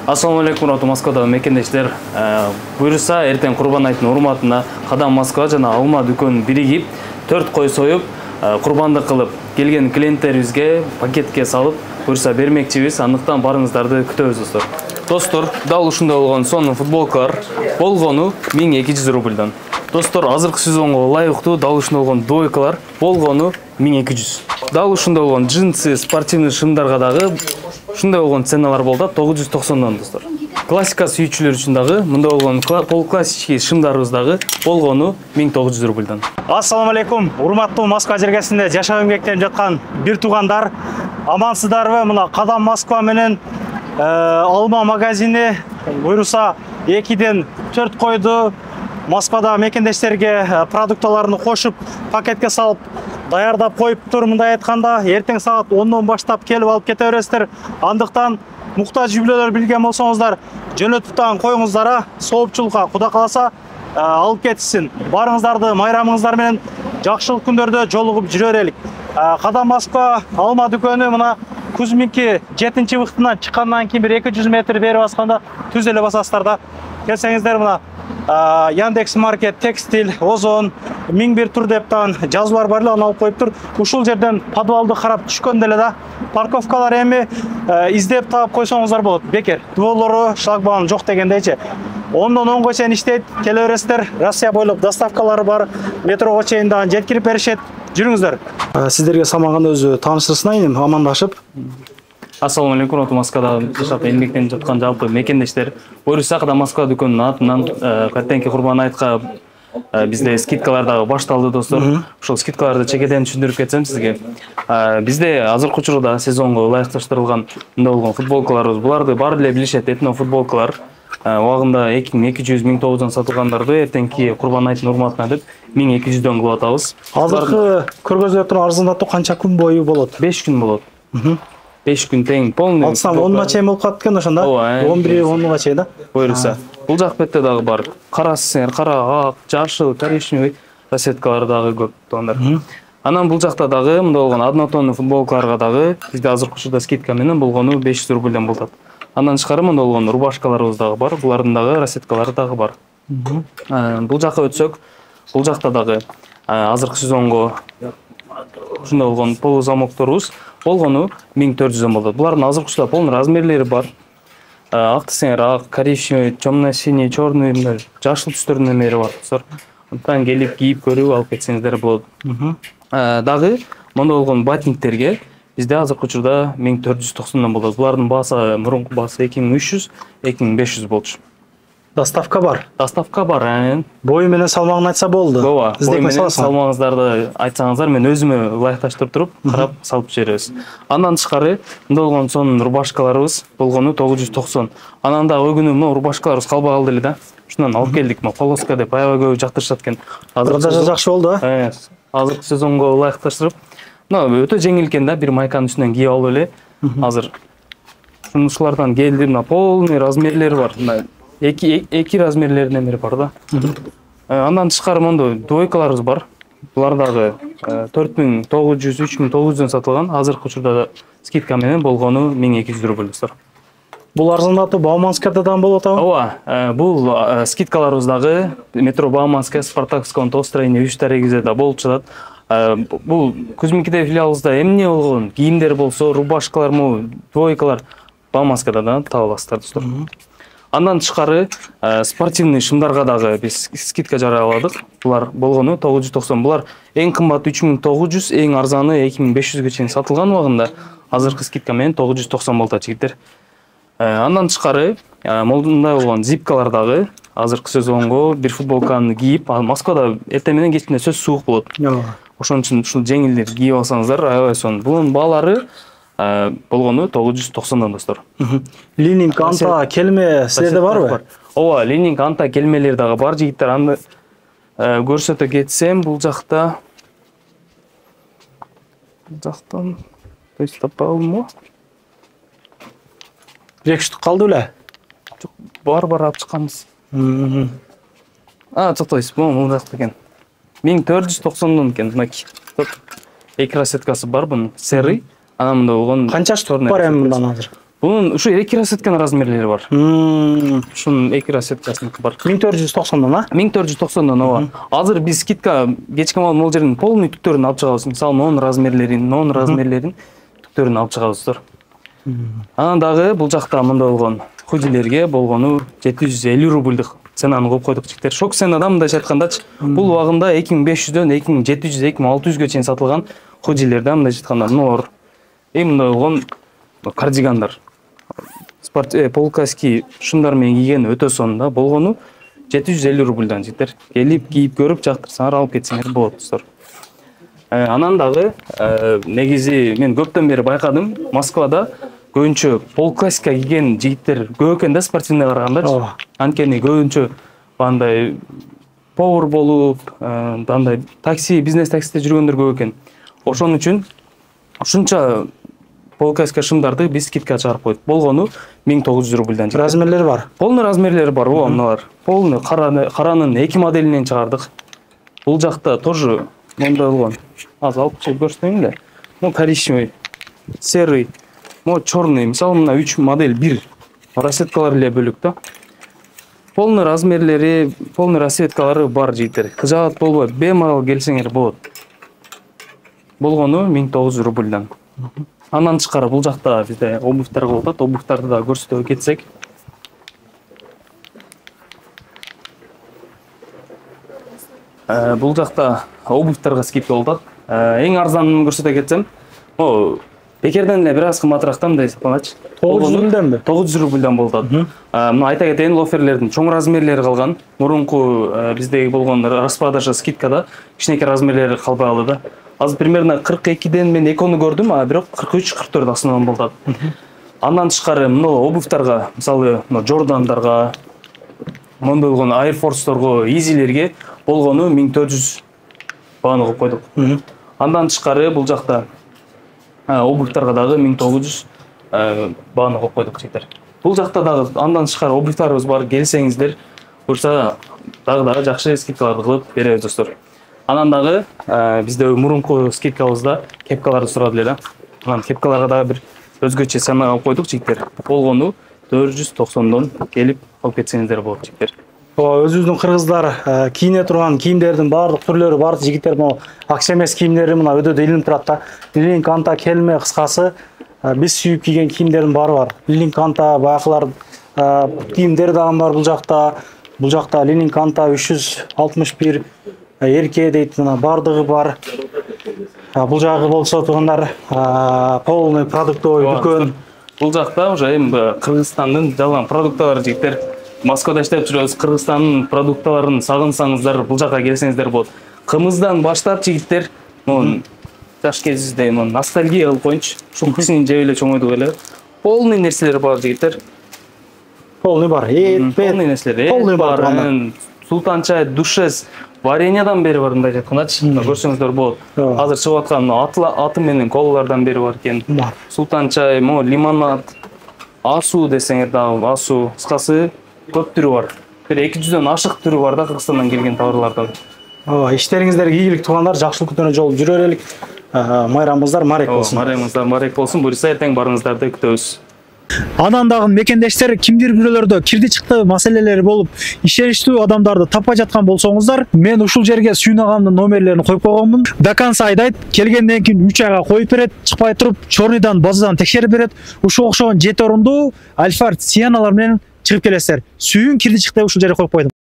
Assalamu алейкум, Москвада мекендештер. Буйруса эртең Курбан айтын урматына Кадам Москва жана Алма дүкөнүн биригип, 4 кой союп, курбандык кылып келген клиенттерибизге пакетке салып, буйруса бермекчибиз. Андыктан барыңыздарды күтөбүз, достор. Достор, дал ушундай болгон сонун футболкалар болгону 1200 рубльдан. Достор, азыркы сезонго ылайыктуу дал ушундай болгон двойкалар болгону 1200. Дал ушундай болгон джинсы, спортивный шымдарга дагы ушундай болгон ценалар болот 990 достор. Классика сүйүүчүлөр үчүн дагы мындай болгон полуклассический шымдарыбыз дагы болгону 1900 рубльдан. Ассаламу алейкум, урматтуу Москва жергесинде жашап эмгектенип жаткан бир туугандар, амансыздарбы? Мына Кадам Москва менен Алма магазини буйруса 2ден 4 койду. Москвада мекендештерге продукталарын кошуп, пакетке салып, даярдап коюптур. Мындай айтканда, эртең саат 10дон баштап келип алып кете бересиздер. Андыктан муктаж үй-бүлөлөр билген болсоңуздар, жөнөтүп тагын коюңуздар, соопчулукка Куда кааласа алып кетсин. Барыңыздарды майрамыңыздар менен жакшылык күндөрдө жолугуп жүрө берелик. Кадам Москва Алма дүкөнү мына Кузьминки 7-быктынан чыккандан кийин бир 200 метр бери басканда түз эле басасыздар да. Келсеңиздер мына Яндекс Маркет, Текстиль, Озон, 1001 тур дептан жазуулар бар эле, аны алып коюптур. Ушул жерден подвалды карап түшкөндө эле да парковкалар эми издеп таап койсоңуздар болот. Бекер, дуболору, шлагбаум жок дегендейчи. 10дон 10го чейин иштейт, келе бересиздер. Россия бойлуп доставкалары бар, метрого чейин дагы жеткирип беришет. Жүрүңүздөр. Сиздерге самаган өзү тааныштырсын айнем, амандашып. Ассаламу алейкум, Москвада жашап эмгектенип жаткан жалпы мекендештер. Буйруса Кадам Москва дүкөнүнүн атынан каттенки Курбан айтка бизде скидкалар дагы башталды, достор. Ушул скидкаларды чекеден түшүндүрүп кетсем сизге. Бизде азыркы учурда сезонго ылайыкташтырылган мындай болгон футболкаларыбыз. Буларды баары эле билишет, этно футболкалар. Убагында 2200-1900 сатылгандарды эртеңки Курбан айтын урматына деп 1200дөн кылып атабыз. Азыркы көргөзүлүп турган арзандатуу канча күн бою болот? 5 күн болот. 5 күн тең полный. Алсам 10 чейин болуп калат экен ошондо. 11-10 чейин да. Буйруса. Бул жак бетте дагы бар. Карасыңар, кара, ак, жашыл, коричневый расцветкалар дагы көп туугандар. Анан бул жакта дагы мындай болгон однотонный футболкаларга дагы бизде азыркы учурда скидка менен болгону 500 рубльден болот. Андан тышкары мындай болгон рубашкаларыбыз дагы бар. Булардын дагы расцветкалары дагы бар. Бул жакка өтсөк, бул жакта дагы азыркы сезонго ушундай болгон полузамокторубуз болгону 1400 болот. Булардын азыркы учурда полный размерлери бар. Ак десеңер ак, коричневый, темно-синий, черный, жашыл түстөрдүн эмери бар. Антан келип кийип көрүп алып кетсеңиздер болот. Дагы мындай болгон батниктерге бизде азыркы учурда 1490 болот. Булардын баасы мурунку баасы 2300, 2500 болчу. Доставка бар. Доставка бар. Бою менен салмагын айтса болду. Ооба, бою менен салмагыңыздарды айтсаңыздар, мен өзүмө ылайыкташтырып туруп, карап салып жиберебиз. Андан тышкары мындай болгон сонун рубашкаларыбыз болгону 990. Анан да ой күнү мына рубашкаларыбыз калбай калды эле да. Ушундан алып келдик, полоска деп аябай көп жактырышат экен. Азыр жакшы болду, Азыркы сезонго ылайыкташтырып, мына өтө жеңил экен да, бир майканын үстүнөн кийип алып эле. Азыр ушулардан келди, мына полный размерлери бар. Эки размерлеринен эмери бар да. Андан тышкары мондой двойкаларыбыз бар. Булар дагы 4900, 3900дөн сатылган. Азыркы учурда скидка менен болгону 1200 рубль достор. Бул арзандатуу Бауманскайда дагы болот атабы? Ооба, бул скидкаларыбыз дагы метро Бауманская, Спартаковская, Толстроение 3-гизеде болуп жатат. Бул Кузьминкиде филиалыбызда эмне болгон кийимдер болсо, рубашкалар, двойкалар Бауманскайда да таба аласыздар достор. Андан тышкары спортивный шымдарга дагы биз скидка жарыяладык. Булар болгону 990. Булар эң кымбаты 3900, эң арзаны 2500ге чейин сатылган убагында азыркы скидка менен 990 болот жигиттер. Андан тышкары мындай болгон зипкалар дагы азыркы сезонго бир футболканы кийип, Москвада эртең менен кечинде сөз суук болот. Ошон үчүн ушул жеңилдер кийип алсаңыздар аябай сонун. Бунун баалары болгону 990 достор. Лининг анта келме силерде барбы? Ооба, лининг анта келмелер дагы бар жигиттер. Аны көрсөтө кетсем, бул жактан таппадымбы? Бир штук калды беле? Жок, бар алып чыкканбыз. Токтойсуз, бул жакта экен. 1490 экен, мынакей. Эки расцветкасы бар бунун, серый. Анан мында болгон канча штук бар эми мындан азыр? Бунун ушу эки рассетканын размерлери бар. Ушунун эки рассеткасыныкы бар. 1490 а? 1490 ооба. Азыр биз скидка кечки мал жердин полный түктөрүн алып чыгабыз. Мисалы, нон размерлерин түктөрүн алып чыгабыздар. Анан дагы бул жакта мындай болгон худилерге болгону 750 рубльдук ценаны коюп койдук жигиттер. Шок ценада мындайча айткандачы, бул убагында 2500дөн 2700, 2600га чейин сатылган худилерде мындайча айтканда нор, мындай болгон кардигандар. Полкаски шумдар менен кийген өтө сонда болгону 750 рубльдан жигиттер. Келип кийип көрүп жактырсаңар алып кетсеңер болот достор. Анан дагы негизи мен көптөн бери байкадым, Москвада көбүнчө полклассика кийген жигиттер көп экен да спортивный караганда. Анткени көбүнчө андай повар болуп, андай такси, бизнес таксиде жүргөндөр көп экен. Ошон үчүн ушунча полклассика шымдарды биз скидка чыгарып койдук. Болгону 1900 рубльдан. Размерлери бар. Полный размерлери бар, ооба, мыналар. Полный каранын 2 моделинен чыгардык. Бул жакта тоже мындай болгон. Азыр алып чыгып көрсөтөйүн эле. Коричневый, серый, черный. Мисалы, мына 3 модель бир. Рассеткалар эле бөлүк да. Полный размерлери, полный рассеткалары бар жигиттер. Кыжаат болбойт, бемарал келсеңер болот. Болгону 1900 рубльдан. Андан тышкары бул жакта бизде обувьтар болуп атат. Обувьтарды да көрсөтөп кетсек. Бул жакта обувьтарга скидка болуп атат. Эң арзанын көрсөтө кетсем, бекерден эле бир аз кымбатыраак да мындай сапаначы. 900 рубльданбы? 900 рубльдан болуп атат. Мына айта кетейин, лоферлердин чоң размерлери калган. Мурунку биздеги болгон распродажа скидкада кичинекей размерлери калбай калды да. Азыр примерно 42ден мен экону көрдүм, а бирок 43-44 основан болуп атат. Андан тышкары мына обувьтарга, мисалы, Jordanдарга, мондой болгон Air Force'торго, Easy'лерге болгону 1400 бааны коюп койдук. Андан тышкары бул жакта обувьтарга дагы 1900 бааны коюп койдук жигиттер. Бул жакта дагы андан тышкары обувьтарыбыз бар, келсеңиздер, бурса дагы жакшы скидкаларды кылып беребиз достор. Анан дагы бизде мурунку скидкабызда кепкаларды сурады эле. Анан кепкаларга дагы бир өзгөчө цена алып койдук жигиттер. Болгону 490дон келип алып кетсеңиздер болот жигиттер. Өзүбүздүн кыргыздар кийине турган кийимдердин баардык түрлөрү бар. Жигиттер могу акча эмес кийимдери мына өйдө илинип турат да. Лилин канта, келме, кыскасы биз сүйүп кийген кийимдердин баары бар. Лилин канта, баягылар кийимдер дагы бар бул жакта. Бул жакта Лилин канта 361 эрке дейт, мына бардыгы бар. Бул жагы болсо тургандар полный продуктовый дүкөн. Бул жакта уже Кыргызстандын жалган продукталары жигиттер. Москвада иштеп жүрөбүз, Кыргызстандын продукталарын сагынсаңыздар, бул жака келсеңиздер болот. Кымыздан баштап жигиттер, жаш кезибизде ностальгия кылып коюнчу. Ушул кичинин жеп эле чоңойдук эле. Полный нерселер бар жигиттер. Полный бар. Полный нерселер. Полный бар. Султан чай, душес, вареньядан бери бар мындай айткандачы. Көрсөңүздөр болот. Азыр чыгып аткан аты менен колалардан бери бар экен. Султан чай, лимонад, асу десеңер дагы, асу, кыскасы көп түрү бар. Бир 200дөн ашык түрү бар да Кыргызстандан келген товарлардан. Иштериңиздерге ийгилик туугандар, жакшылык күнүнө жол жүрө берелик. Майрамыңыздар марек болсун. Майрамыңыздар марек болсун. Буюрса эртең барыңыздарды күтөбүз. Анан дагы мекендештер, кимдир бирөөлөрдө кирди чыкты маселелери болуп, ишеништүү адамдарды таппай жаткан болсоңуздар, мен ушул жерге Сүйүн агамдын номерлерин коюп койгонмун. До конца айдайт, келгенден кийин 3 айга коюп берет, чыкпай туруп, чорныйдан, базадан текшерип берет. Ушул окшогон 7 орунду Альфард Сианалар менен чыгып келесиздер. Сүйүн кирди чыкты ушул жерге коюп койдум.